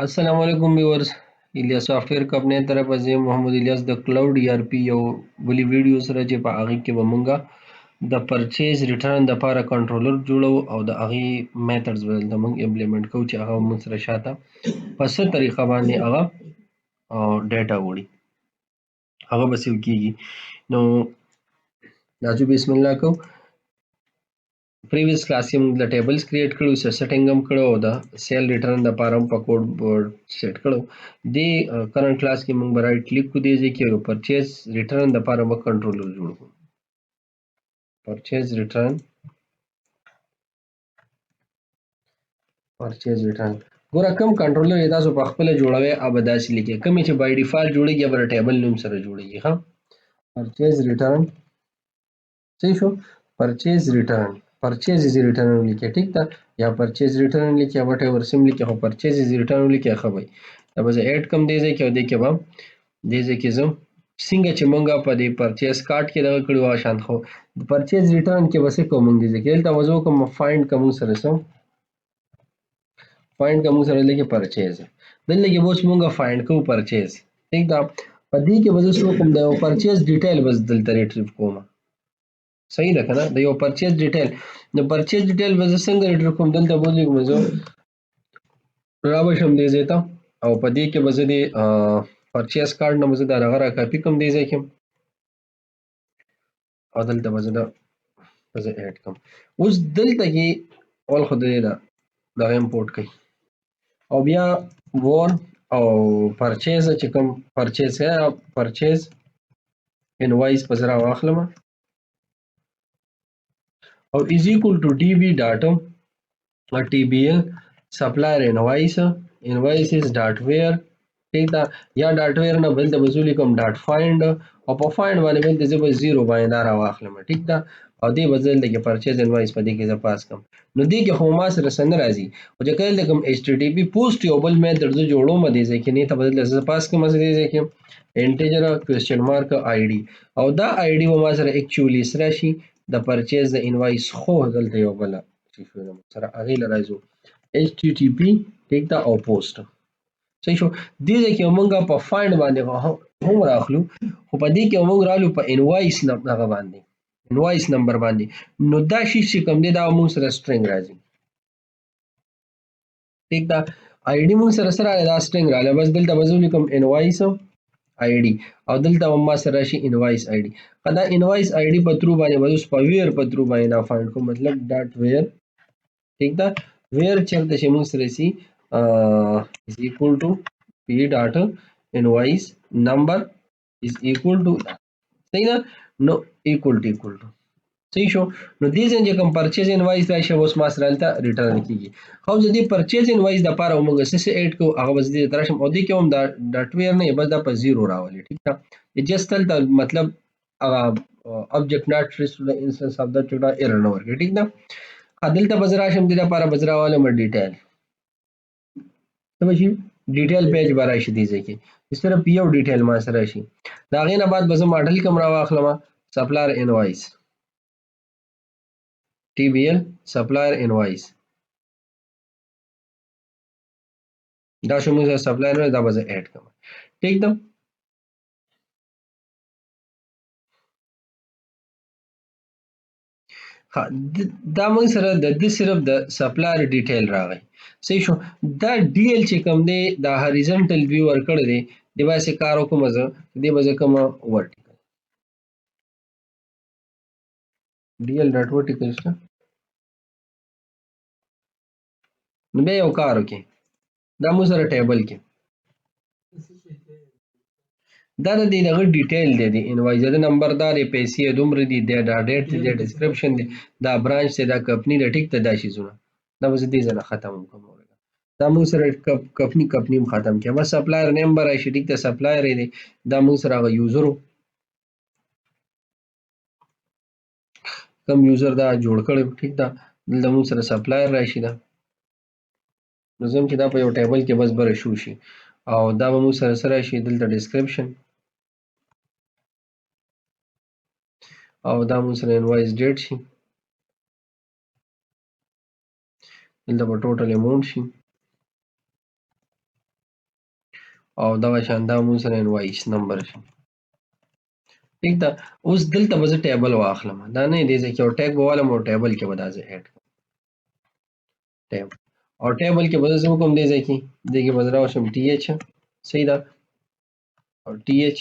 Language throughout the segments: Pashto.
अस्सलाम वालेकुम व्यूअर्स Ilyas software company طرف از محمد الیاس د کلاود ای آر پی یو بلی ویډیو سره چې په هغه کې به مونږه د پرچیز ریټرن د لپاره کنټرولر جوړو او د هغه میتھډز به دلته مونږ امپلیمنٹ کوو چې هغه مونږ سره شاته په څه طریقه باندې هغه ډیټا وړي هغه به سیو کیږي نو راځو بسم الله کو previous class کې موږ د ټیبلز کریټ کړو سیټینګ هم کړو او د سیل ریټرن د لپاره هم په کوډ بورډ سیټ کړو د کرنٹ کلاس کې موږ رائټ کلیک کو دیږي چې پرچیز ریټرن د لپاره موږ کنټرولر جوړ کړو پرچیز ریټرن ګوره کوم کنټرولر یې تاسو په خپل جوړوي ابداسي لیکي کوم چې بای ډیفالت جوړیږي بر ټیبل نوم سره جوړیږي ها پرچیز ریټرن صحیح شو پرچیز ریټرن پرچیز از ریټرن لیکي ټیک ده یا پرچیز ریټرن لیکي وټ ایور سیم لیکي خو پرچیز از ریټرن لیکي خبري دا به اډ کم دی ځکه او دی کې به دی ځکه زم څنګه چې مونږه په دې پرچیز کارت کې دغه کړو شان خو د پرچیز ریټرن کې وسه کوم دی ځکه دلته وځو کوم فایند کوم سره سم فایند کوم سره لیکي پرچیز دلته کې اوس مونږه فایند کوو پرچیز ټیک ده په دې کې وځو کوم د پرچیز ډیټیل بس دلته ریټریو کوم صحیح ده کنه د یو پرچیز ډیټیل د پرچیز ډیټیل به څنګه ریټر کوم دلته بوځي کوم زه راوښم دې زیته او په دې کې به زه د پرچیز کارت نه مزه دا غره کاپی کوم دی ځکه او دلته به زه دا زه اډ کوم اوس دلته کې اول خو دې دا امپورټ کړئ او بیا وون او پرچیز چې کوم پرچیز ہے پرچیز انوایس په زرا واخلم او is equal to db dot tbl supplier invoices dot where ٹھیک ده یا ډاټ ویر نه بل د بزولی کوم ډاټ فایند او په فایند باندې بل د زبر 0 باندې دا راواخلم ټیک ده او دې بدل د پرچیز انوایس په دې کې ز پاس کوم نو دې کې خو ما سره سن راځي او چې کله کوم ایچ ټی ټی پی پوسټ یو بل میتھډ زه جوړوم دې ځکه نه ته بدل ز پاس کوم دې ځکه انټیجر کوېسچن مارک آی ډي او دا آی ډي و ما سره اکچولی سره شي د پرچیز د انوایس خو دلته یو بل چې شو سره اغه لراځو ایچ ټی ټی پی ټیک ده او پوسټ صحیح شو دې ځکه مونږه په فایند باندې هم راخلو خو په دې کې مونږ رالو په انوایس نمبر باندې انوایس نمبر باندې نو دا شی چې کوم دی دا مونږ سره سټرینګ راځي ټیک ده آی ډي مونږ سره سره دا سټرینګ رااله بس دلته وځو کوم انوایس آی ډي او دلته ما سره شي انوایس آی ډي دا انوایس آی ډي په ترو باندې وځو په ویر په ترو باندې دا فایند کو مطلب ډاټ ویر ٹھیک ده where چرته چې موږ سره سي is equal to p dot invoice number is equal to صحیح ده نو equal to صحیح شو نو دې څنګه کوم پرچیز انوایس راشي اوس ما سره دلته ریټرن کیږي خو د دې پرچیز انوایس د لپاره موږ څه اډ کو هغه بس دې ترشم او دې کې هم دا ډاټ ویر نه بس دا په 0 راولي ٹھیک ده جست دلته مطلب هغه object not traced to the instance of the چوډا error نه ورګي ٹھیک ده دلته بزرا شم د لپاره بزراواله م ډیټیل څه شي ډیټیل پیج برای شي دي ځکه صرف یو ډیټیل ما سره شي دا غینه بعد به زه ماډل کوم را واخلم سپلایر انوایس ټي بي ال سپلایر انوایس دا شو موږ سپلایر دا به زه اډ کوم ٹھیک ده دا موږ سره د صرف د سپلایر ډیټیل راغی صحیح شو دا ډی ال چې کوم دی دا هریزونټل ویو ورکړی دی دی واسه کار وکم زه دی به کوم ورټیکل ډی ال ډاټ ورټیکل شته نو بیا یو کار وکي دا موږ سره ټیبل کې دا د دې دغه ډیټیل دی د انوایز د نمبر دا د پیسې دومره دي دا ډیټ دی ډسکرپشن دی دا برانچ دی دا کمپنی دی ټیک ته دا شي زونه دا به دې ځنه ختم کوم دا موږ سره کمپنی ختم کړه بس سپلایر نیم برای شي ټیک ته سپلایر دی دا موږ سره غو یوزر کم یوزر دا جوړ کړي ټیک ده دلته موږ سره سپلایر راشي دا نظم چې دا په یو ټیبل کې بس بر شو شي او دا به موږ سره سره شي دلته ډسکرپشن او دا موږ سره انوایس ډیټ شي دلته په ټوټل اماونت شي او دغه شان دا موږ سره انوایس نمبر شي. ٹھیک ده. اوس دلته به زه ټیبل واخلم، دا نه دی ځکه یو ټیګ به والم او ټیبل کې به دا زه اډ کړم ټیب، او ټیبل کې به زه وکم دی ځای کې دې کې به زه راوشم ټي ایچ، صحیح ده، او ټي ایچ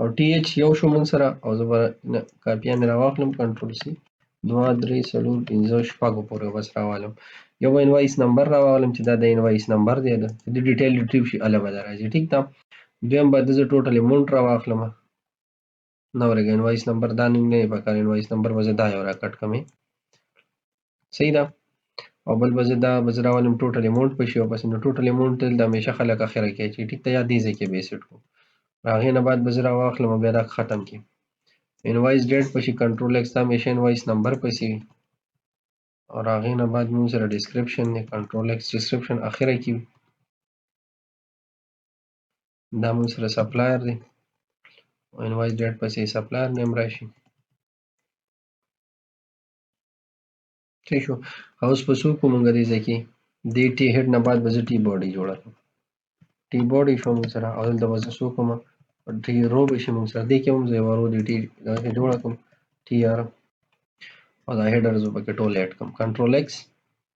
او ټي ایچ یو شو موږ سره، او زه به کاپیه مې راواخلم کنټرول سی 2 3 4 5 شپږو پورې بس راوالم. یو به انوایس نمبر راوالم چې دا د انوایس نمبر دی، د ډیټیل ریټریو شي اله به دا راځي. ټیک ده. دویم به زه ټوټل اماونټ راواخلم، نو ورګه انوایس نمبر دا نه پکار، انوایس نمبر به زه دا یو راکټ کمې، صحیح ده. او بل به زه دا به زه راولم ټوټل اماونټ پسې، او پسې نو ټوټل اماونټ د همیشه خلک اخره کې چې ټیک ته یا دې ځای کې به سیټ کړو. هغې نه بعد به زه راواخلم او بیا دا ختم کړم. انوایس ډیټ پسې کنټرول ایکس دا همیشه انوایس نمبر پسې وي، او هغې نه بعد موږ سره ډسکرپشن دی، کنټرول ایکس ډسکرپشن اخره کې وي. دا موږ سره سپلایر دی، او انوایس ډیټ پسې سپلایر نیم راشي. ٹھیک شو. اوس په څو کو مونږ دې ځای کې دې ټي هډ نه بعد به زه ټي باډي جوړه کړم. ټي باډي شو موږ سره، او دلته به زه څو کوم ټي رو به شي موږ سره، دې کې هم زه یوه رو دې ټي داسې جوړه کړم ټي آر، او دا هیډر زه پکې ټول اډ کړم کنټرول ایکس،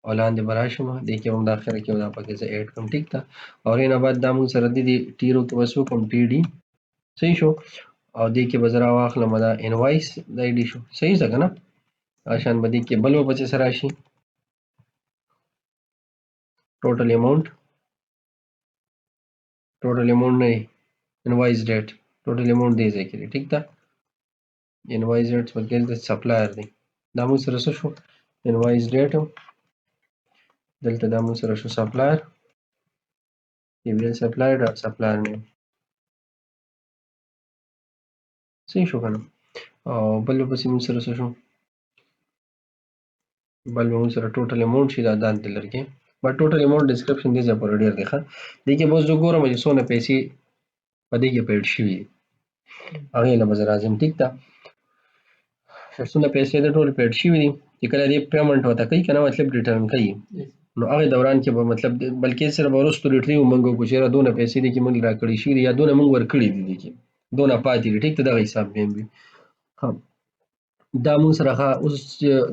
او لاندې به راشم دې کې هم د اخره کې دا پکې زه اډ کړم. ټیک ده. او هغې نه بعد دا موږ سره دې ټي رو کې به څو کوم ټي ډي، صحیح شو. او دې کې به زه راواخلم دا انوایس د آی ډي شو، صحیح ده که نه. شان به دې کې بل به پسې سره راشي ټوټل اماونټ نه انوایس ډیټ، ټوټل اماونټ دې ځای کې دی. ټیک ده. انوایس ډیټ بلکې د سپلایر دی، دا موږ سره څه شو انوایس ډیټ، دلته دا موږ سره شو سپلایر، ټي وی ایل سپلایر دا سپلایر نیم، صحیح شو که نه. او بل پسې موږ سره څه شو، بل به موږ سره ټوټل اماونټ شي، دا دلته لرګي بټ ټوټل اماونټ ډسکرپشن دې ځای پورې ډېر دی ښه. دې کې به اوس زه ګورم چې څونه پیسې په دې کې پیډ شوي دي، هغې له به زه راځم. ټیک ده. څونه پیسې د ټول پیډ شوي دي چې کله دې پیمنټ ورته کوي که نه، مطلب ریټرن کوي، نو هغې دوران کې به مطلب بلکې سره به وروستو ریټریو موږ وکړو چې یاره دونه پیسې دي کې موږ راکړي شوي دي یا دونه موږ ورکړي دي دې کې دونه پاتې دي. ټیک ده. دغه حساب به وي. دا موږ سره اوس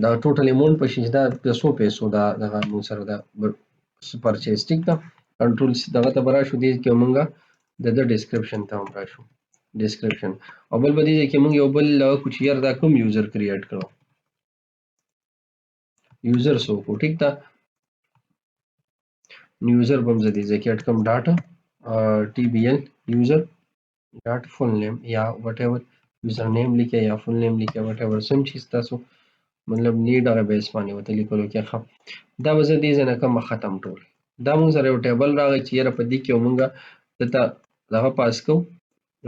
دا ټوټل اماونټ په شي دا د څو پیسو دا دغه موږ سره دا پرچیز. ټیک ده. کنټرول دغه ته به راشو، دې کې موږ د ډسکرپشن ته هم راشو ډسکرپشن، او بل به دې کې موږ یو بل کوم چې یار دا کوم یوزر کریټ کړو، یوزر څوک و. ټیک ده. یوزر به هم زه دې ځای کې اډ کړم ډاټا ټي بي ایل یوزر ډاټ فل نیم یا وټ ایور یوزر نیم لیکه یا فل نیم لیکه وټ ایور سم چې ستاسو مطلب نیډ هغه بیس باندې ورته لیکلو کې ښه. دا به زه دې ځای نه کوم ختم ټول. دا موږ سره یو ټیبل راغی چې یاره په دې کې موږ دلته دغه پاس کوو،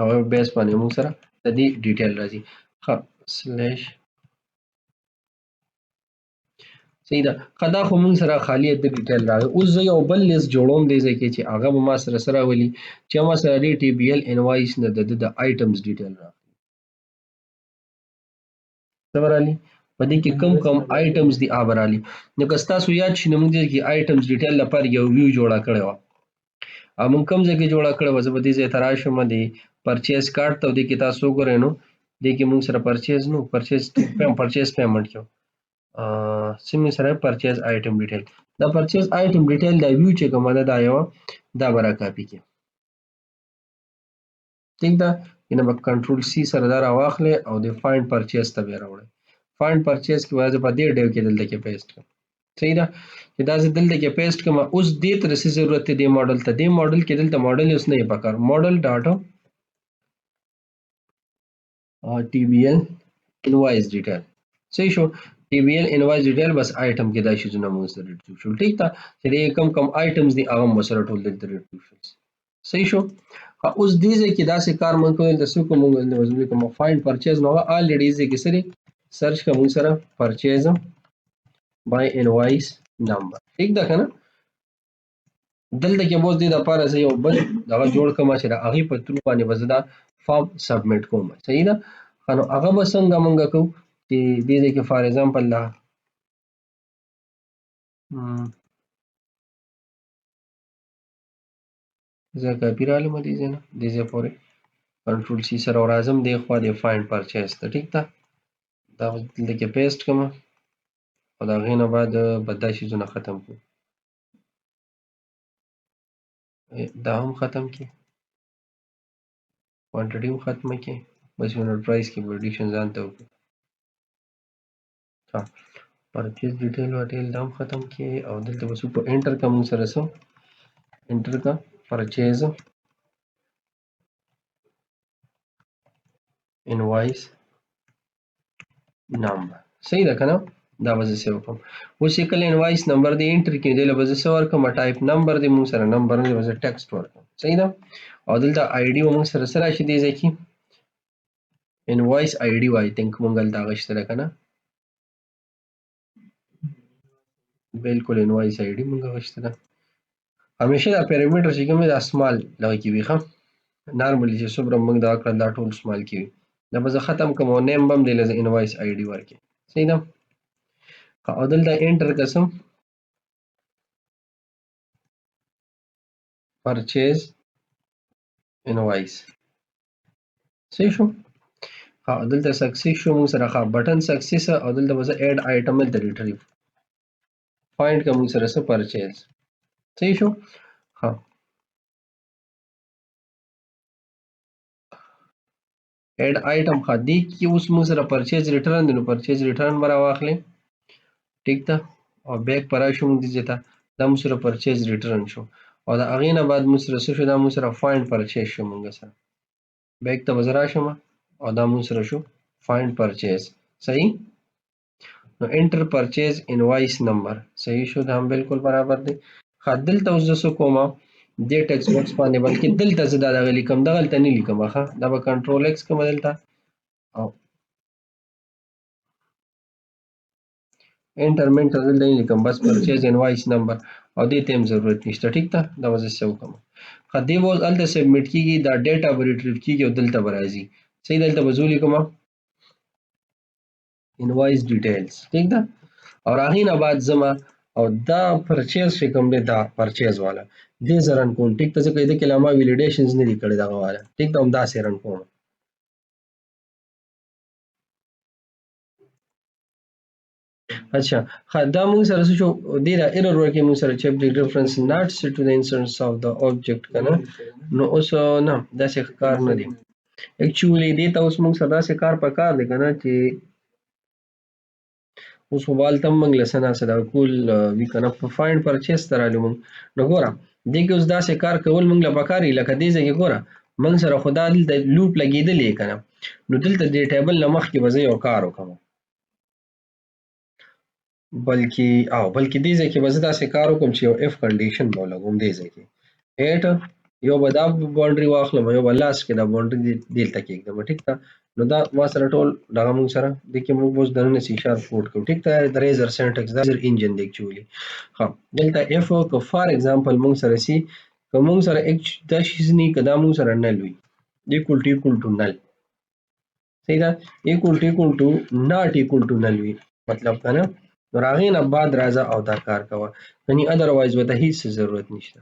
هغه بیس باندې موږ سره د دې ډیټیل راځي ښه سلیش، صحیح ده. ښه دا خو موږ سره خالي د ډیټیل راغی. اوس زه یو بل لیست جوړوم دې ځای کې چې هغه به ما سره څه راولي چې ما سره دې ټي بي ایل انوایس نه د آیټمز ډیټیل راغلی، څه به رالي په دې کې کم کم آیټمز دي هغه به رالي. نو که ستاسو یاد شي نو موږ دې کې آیټمز ډیټیل لپاره یو ویو جوړه کړې وه، او موږ کوم ځای کې جوړه کړې وه، زه به دې ځای ته راشم د پرچیز کارت ته، او دې کې تاسو وګورئ نو دې کې موږ سره پرچیز نو پرچیز پیمنټ کې سیمې سره پرچیز آیټم ډیټیل، دا پرچیز آیټم ډیټیل دا ویو چې کومه ده دا یوه دا به را کاپي کړي. ٹھیک ده. ینه به کنټرول سی سره دا راواخلئ او د فایند پرچیز ته بیا راوړئ. فایند پرچیز کې به زه په دې ډیو کې دلته کې پیسټ کړم، صحیح ده. چې دا زه دلته کې پیسټ کړم. اوس دې ته څه ضرورت دی دې ماډل ته، دې ماډل کې دلته ماډل اوس نه یې پکار، ماډل ډاټا ټي بي ایل انوایس ډیټیل، صحیح شو. ټي بي ایل انوایس ډیټیل بس آیټم کې دا شیزونه موږ سره ریټریو شول. ټیک ده. چې دې کم کم آیټمز دي هغه مو سره ټول دلته ریټریو شول، صحیح شو. اوس دې ځای کې داسې کار موږ کوو دلته څه کوو، موږ دلته کوم فایند پرچیز نو هغه الریډي ځای کې سره سرچ کوو موږ سره پرچیز بای انوایس نمبر. ٹھیک ده که نه. دلته کې به اوس دې دپاره زه یو بل دغه جوړ کړم چې د هغې په ترو باندې به زه دا فارم سبمیټ کوم، صحیح ده. ښه نو هغه به څنګه موږ کوو چې دې ځای کې فار ایگزامپل دا زه کاپی رااله مدې ځای نه دې ځای پورې کنټرول سی سره او راځم دې خوا دې فایند پرچیز ته ټیک ده دا به دلته کې پیسټ کړم او د هغې نه بعد به دا شیزونه ختم کړو دا هم ختم کړي کوانټټي هم ختمه کړي بس یونټ پرایس کې به ایډیشن ځان ته وکړو ها پرچیز ډیټیل وټیل دا هم ختم کړي او دلته بس په انټر کا موږ سره څه انټر کا پرچیز انوایس نمبر صحیح ده کنه دا به زه سیو کوم اوس چې کله انوایس نمبر دی انټر کړي دی له به زه څه ورکړم ټایپ نمبر دی موږ سره نمبر نه دی به زه ټیکسټ ورکړم صحیح ده او دلته آی ډي موږ سره څه راشي دی ځای کې انوایس آی ډي وای تھنک موږ هلته هغه شته ده که نه بالکل انوایس آی ډي موږ هغه شته ده همیشه دا پیرامیټر چې کوم دی دا سمال دغه کې وي ښه نارملي چې څومره موږ دغه کړل دا ټول سمال کې وي دا به زه ختم کړم او نیم به هم دی له انوایس آی ډي ورکړي صحیح ده او دلته انټر کسم پرچیز انوایس صحیح شو ها دلته سکسیس شو موږ سره ښه بټن سکسیس او دلته به زه اډ آیټم دلته ریټریو فایند که موږ سره څه پرچیز صحیح شو ها اډ آیټم ښه دې کې اوس موږ سره پرچیز ریټرن دی نو پرچیز ریټرن به راواخلې ټیک ده او بیک په راشو موږ دې ځای ته دا موږ سره پرچیز ریټرن شو او د هغې نه بعد موږ سره څه شو دا موږ سره فایند پرچیز شو موږ سره بیک ته به زه راشم او دا موږ سره شو فایند پرچیز صحیح نو انټر پرچیز انوایس نمبر صحیح شو دا هم بالکل برابر دی ښه دلته اوس زه څه کوم دې ټیکسټ باکس باندې بلکې دلته زه دا دغه لیکم دغلته نه لیکم ښه دا به کنټرول ایکس کوم دلته او انټر منټر دلته نه لیکم بس پرچیز انوایس نمبر او دې ته هم ضرورت نشته ټیک ده دا به زه څه وکړم ښه دې به اوس هلته سبمیټ کېږي دا ډیټا به ریټریو کېږي او دلته به راځي صحیح دلته به زه ولیکم انوایس ډیټیلز ٹھیک ده او هغې نه بعد ځمه او دا پرچیز چې کوم دی دا پرچیز والا دې زه رن کوم ټیک ده ځکه دې کې لا ما ویلیډیشنز نه دي کړي دغه والا ټیک ده همداسې رن کوم اچھا ښه دا موږ سره څه شو دې را ایرر ورکړي موږ سره چې object reference not set to the instance of the object که نه نو اوس نه داسې کار نه دی اکچولی دې ته اوس موږ سره داسې کار په کار دی که نه چې اوس خو به هلته هم موږ له څه ناڅه دا کول وي که نه په فایند پرچیز ته رالو موږ نو ګوره دې کې اوس داسې کار کول موږ له پکار وي لکه دې ځای کې ګوره موږ سره خو دا دلته لوپ لګېدلی که نه نو دلته دې ټیبل نه مخکې به زه یو کار وکړم بلکې دې ځای کې به زه داسې کار وکړم چې یو اف کنډیشن به ولګوم دې ځای کې ایټ یو به دا باونډري واخلم یو به لاست کې دا باونډري دلته کېږدم ټیک ده نو دا ما سره ټول دغه موږ سره دې کې موږ اوس دننه سی شارپ کوډ کوو ټیک ده د ریزر سینټکس دا ریزر انجن دی اکچولی ښه دلته اف که فار ایگزامپل موږ سره سی که موږ سره دا شیز نه که دا موږ سره نل وي equal to نل صحیح ده equal to not equal to نل وي مطلب که نه نو هغې نه بعد راځه او دا کار کوه یعنې ادروایز ورته هیڅ ضرورت نشته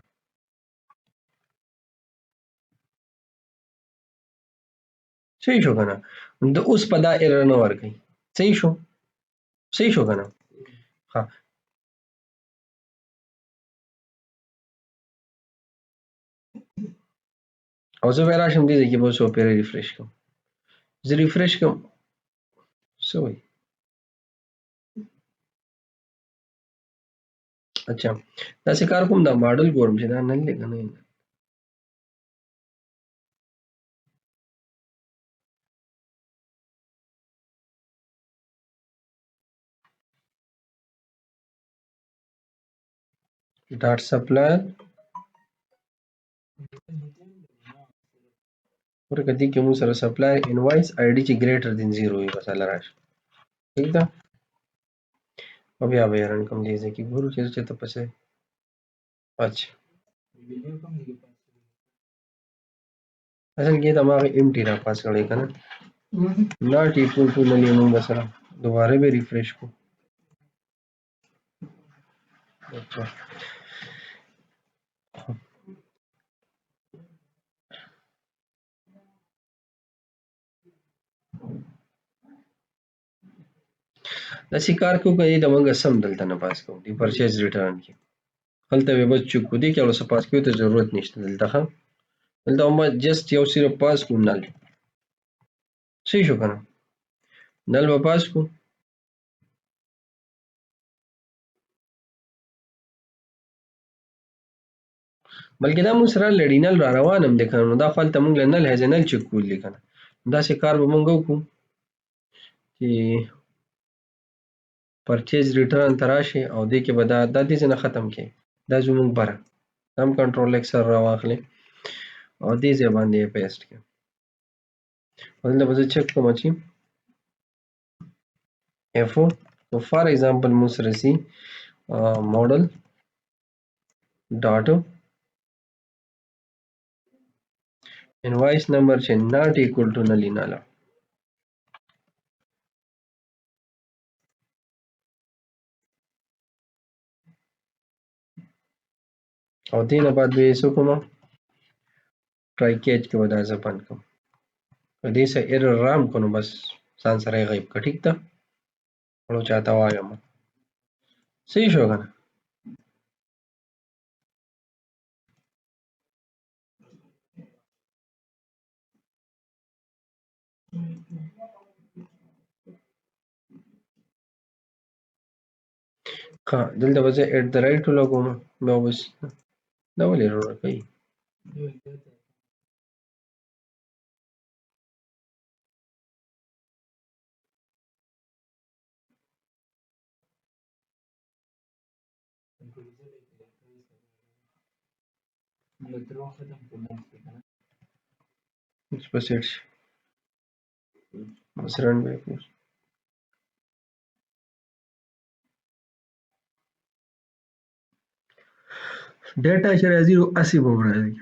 صحیح شو که نه د اوس په دا ایرر نه ورکوي صحیح شو که نه ښه او زه بیا راشم دې ځای کې به اوس پیره ریفریش کړم زه ریفریش کړم څه وایي اچھا داسې کار کوم دا ماډل ګورم چې دا نل دی که نه ډاټ سپلایر ورکه دې کې موږ سره سپلایر انوایس آی ډي چې ګریټر دین 0 وي بس هله راشه ټیک ده او بیا به یې رن کوم دې ځای کې ګورو چې چېرته پسې اچھا اصل کې دا ما امټي را پاس کړی که نه ناٹ ایکول ټو نل یې موږ سره دوباره به ریفریش کړو اچھا داسې کار کوو که دې ته موږ سم دلته نه پاس کوو د پرچیز ریټرن کې هلته به بس چوک کو دې کې اوس پاس کېدو ته ضرورت نشته دلته ښه دلته ما جست یو صرف پاس کوم نل صحیح شو که نه نل به پاس کوو بلکې دا موږ سره لړي نل را روان هم دی که نه نو دا خو هلته موږ له نل هیز نل چک کول دي که نه داسې کار به موږ وکړو چې پرچیز ریټرن ته راشي او دې کې به دا دې ځای نه ختم کړي دا زموږ بره دا هم کنټرول ایکس سره راواخلئ او دې ځای باندې یې پیسټ کړئ او دلته به زه چک کوم چې F4 so for example موږ سره سي model dot invoice number چې not equal to null null او دې نه بعد به یې څه کوم ټرای کیچ کې به دا زه بند کړم که دې څه ایرر رام کړو نو بس ځان سره یې غیب کړه ټیک ده نو چاته وایم صحیح شو که نه ښه دلته به زه ایټ د رایټ ولګوم بیا بس دا ولې ایرر کوي اوس به سیټ شي بس رن بیک ډیټا چې راځي نو اسې به هم راځي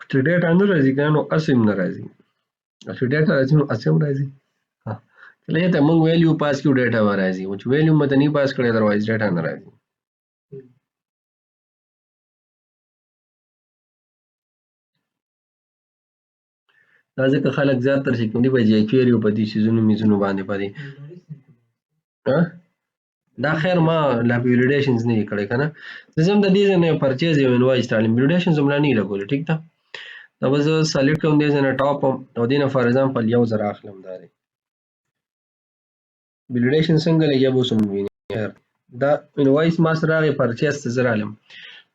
چې ډیټا نه راځي که نه نو اسې هم نه راځي او چې ډیټا راځي نو اسې هم راځي کله ته موږ ویلیو پاس کړو ډیټا به راځي او چې ویلیو مو ته نه پاس کړی ادروایز ډیټا نه راځي دا ځکه خلک زیاتره چې کوم دي په جی کویري او په دې سیزونو میزونو باندې پدې دا خیر ما لا ویلیډیشنز نه کړی کنه زم د دې نه پرچیز یو انوایس تعلیم ویلیډیشنز هم نه لګول ټیک ده دا به زه سلیکټ کوم دې نه ټاپ او دې نه فار ایگزامپل یو زر اخلم دا دی ویلیډیشن څنګه لګیا به سم ویني دا انوایس ما سره راغی پرچیز ته زر علم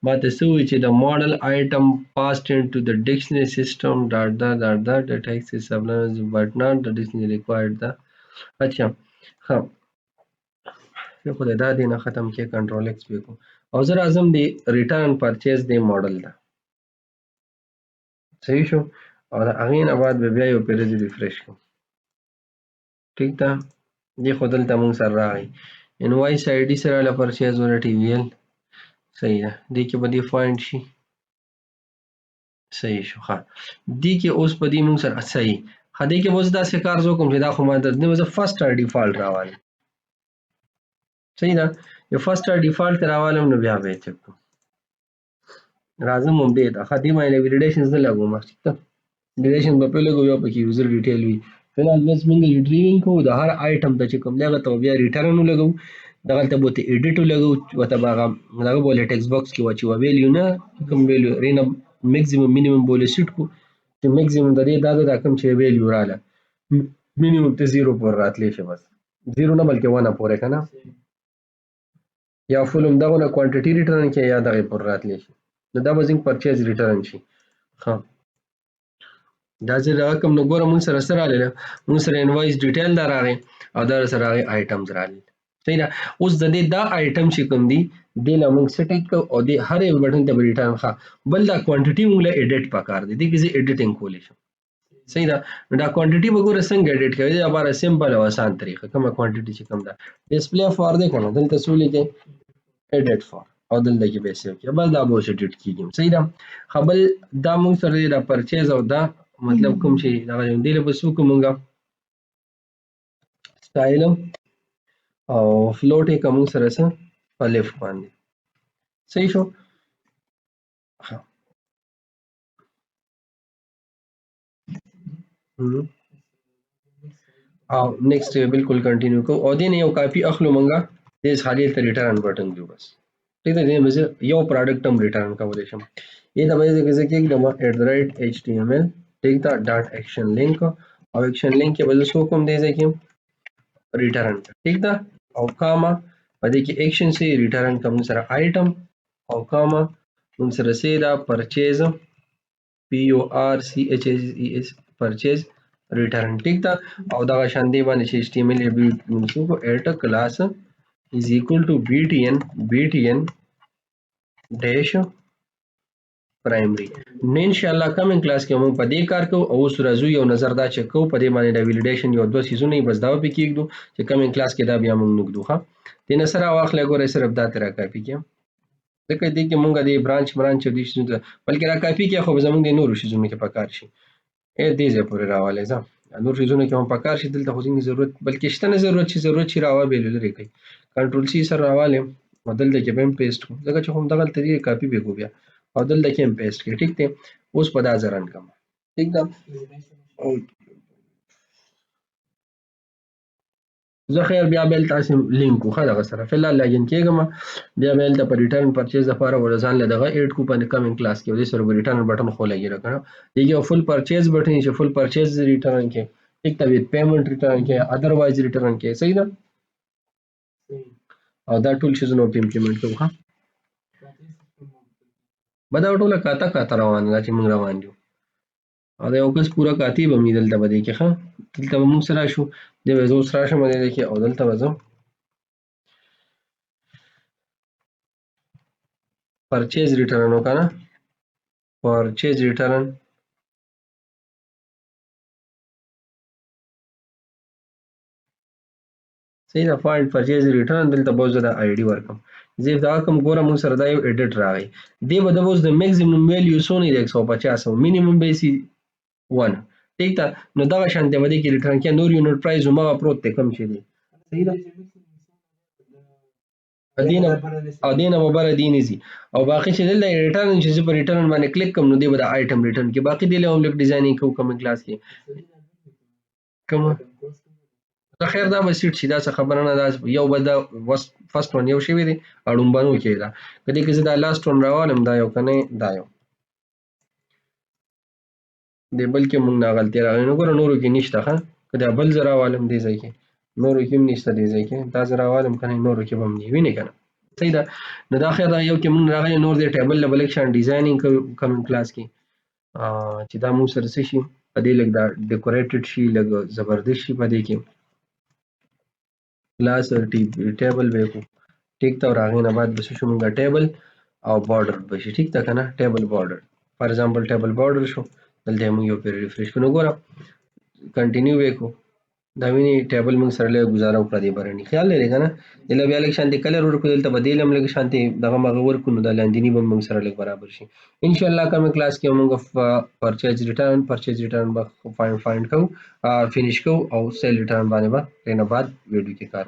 ما ته څه وی چې د ماډل آیټم پاسډ انټو د ډکشنری سیستم ډاټ دا ډیټا ایکسس سبلنز بٹ ناٹ د ډکشنری ریکوایرډ دا اچھا ها زه خو دا دې نه ختم کې کنټرول ایکس وکړو او زه راځم دی ریټرن پرچیز دی ماډل ته صحیح شو او د هغې نه بعد به بیا یو پېره زه ریفریش کړم ټیک ده دې خو دلته مونږ سره راغی انوایس آی ډي سره له پرچیز ولا ټي وی ایل صحیح ده دې کې به دې فایند شي صحیح شو ښه دې کې اوس په دې مونږ سره صحیح ښه دې کې به اوس داسې کار زه وکړم چې دا خو ما د دې به زه فرسټ آی ډیفالټ راوالم صحیح ده یو فرسټ آی ډیفالټ راوالم نو بیا به یې چک کوم راځم هم دې ته ښه دې باندې ویلیډیشنز نه لګوم ټیک ده ویلیډیشن به پرې لګوو بیا پکې یوزر ډیټیل وي فلحال بس موږ ریټریوینګ کوو د هر آیټم ته چې کوم دی هغه ته بیا ریټرن ولګوو دغلته به ورته ایډیټ ولګوو ورته به هغه دغه به ولې ټیکسټ باکس کې واچوو ویلیو نه کوم ویلیو رینه میکسیمم مینیمم به ولې سیټ کړو چې میکسیمم د دې دا ده دا کوم چې ویلیو رااله مینیمم ته 0 پورې راتلی شي بس 0 نه بلکې 1 پورې که نه یا فل همدغه نه کوانټیټي ریټرن کې یا دغې پورې راتلی شي نو دا به زموږ پرچیز ریټرن شي ښه دا چې دغه کوم نو ګوره مونږ سره څه راغلی مونږ سره انوایس ډیټیل دا راغی او دا سره راغی آیټمز راغلي صحیح ده اوس د دې دا آیټم چې کوم دي دې له مونږ سیټ کړو او دې هر یو بټن ته به ریټرن ښه بل دا کوانټیټي مونږ له ایډیټ پکار دی دې کې زه ایډیټینګ کولی شم صحیح ده نو دا کوانټیټي به ګوره څنګه ایډیټ کوي دا لپاره سمپل او اسان طریقه کومه کوانټیټي چې کوم ده ډسپلی فار دی کنه دلته څه ولیکئ ایډیټ فار او دلته کې به سیو کړئ بل دا به اوس ایډیټ کیږي صحیح ده ښه بل دا مونږ سره دا پرچیز او دا مطلب کوم چې دغه دې له بس وکړو مونږ سټایل او فلوټ یې کوم سره څه په لیفټ باندې صحیح شو ها او نیکسټ بالکل کنټینیو کوو او دین یو کاپی اخلو مونږه د خالی ته ریټرن بٹن دیو بس ٹھیک ہے دین مزه یو پروډکټ هم ریټرن کولای شم یہ د وجه کې ځکه کې د @html ٹھیک دا ډاټ ایکشن لینک او ایکشن لینک کې بل سو کوم دی ځکه ریټرن ٹھیک دا او کاما پدې کې ایکشن سي ریټرن کوم سره آیټم او کاما موږ سره سي دا پرچیز PURCHASES purchase return ٹھیک تا او دا شان دی باندې چې HTML موږ کو add class is equal to btn dash primary نو ان شاء الله کمنګ کلاس کې موږ په دې کار کوو او اوس راځو یو نظر دا چې کو په دې باندې د ویلیډیشن یو دوه سیزونه بس دا په کې کېږو چې کمنګ کلاس کې دا بیا موږ نګدو ها دې سره واخلې ګورې صرف دا تر کاپی کې ځکه دې کې مونږ د برانچ دې شنو بلکې را کاپی کې خو زمونږ د نورو شیزونو کې پکار شي دې ځای پورې راواله ځه نور شیزونو کې هم پکار شي دلته خو ځینې ضرورت بلکې شته نه ضرورت شي راوا به لري کوي کنټرول سی سره راواله بدل دې کې به پیسټ کو ځکه چې هم دغه طریقې کاپی به کو بیا او دلته کې هم پیسټ کې ٹھیک دی اوس په دا ځران کوم ٹھیک ده زه خیر بیا بل تاسو لینک خو دغه سره فلال لاګین کېږم بیا بل ته پر ریټرن پرچیز لپاره ورځان له دغه اډ کو باندې کمنګ کلاس کې د سره ریټرن بٹن خو لګی راکنه یو فل پرچیز بٹن چې فل پرچیز ریټرن کې ټیک ته ویت پیمنٹ ریټرن کې اذروایز ریټرن کې صحیح ده او دا ټول شیزونه په امپلیمنٹ کوو ها بدا ټول کاته روان چې موږ روان دي او دا یو کس پورا کاتی به مې دلته بده کې ښه دلته موږ سره شو د وزو سره شم دې کې او دلته وزم پرچیز ریټرن وکړه پرچیز ریټرن صحیح ده فایند پرچیز ریټرن دلته به زه د آی ډي ورکم زه دا کوم ګوره موږ سره دا یو ایډیټ راغی دی به د اوس د میکسیمم ویلیو څونه دی 150 مینیمم به سي 1 ٹھیک ده نو دا شان دی ودی کې ریټرن کې نور یونټ پرایس ما پروت ته کم شي دی صحیح ده دینه مبره دیني سي او باقي چې دلته ریټرن چې په ریټرن باندې کلیک کوم نو دی به د آیټم ریټرن کې باقي دی له هم لیک ډیزاینینګ کوم کوم کلاس کې کوم خیر دا به سیټ شي دا څه خبره نه ده یو به دا فرست ون یو شوی دی اړومبانو کې دا کدی کې زه دا لاست ون راوالم دا یو کنه دا یو دی بلکې مونږ نه غلطي راغلی نو ګوره نورو کې نشته ښه که دا بل زه راوالم دې ځای کې نورو کې هم نشته دې ځای کې دا زه راوالم کنه نورو کې به هم نه وینې کنه صحیح ده نو دا خیر دا یو کې مونږ راغلی نور دې ټیبل له بل شان ډیزاینینګ کوو کمنګ کلاس کې چې دا مونږ سره څه شي په دې لږ دا ډیکوریټډ شي لږ زبردست شي په دې کې کلاس ټیبل به کو ټیک تا اور هغه نه بعد بس شو موږ ټیبل او بارډر بشي ټیک تا کنه ټیبل بارډر فار ایگزامپل ټیبل بارډر شو دلته موږ یو پیر ریفریش کنو ګوره کنټینیو وکړو دا ویني ټیبل موږ سره له گزارو پر دې برني خیال لري کنه دله بیا لک شانتي کلر ورکو دلته بدیل هم لک شانتي دغه مغه ورکو نو د لاندینی به موږ سره لک برابر شي ان شاء الله کوم کلاس کې موږ پرچیز ریټرن به فایند کو فینیش کو او سیل ریټرن باندې به نه بعد ویډیو کې کار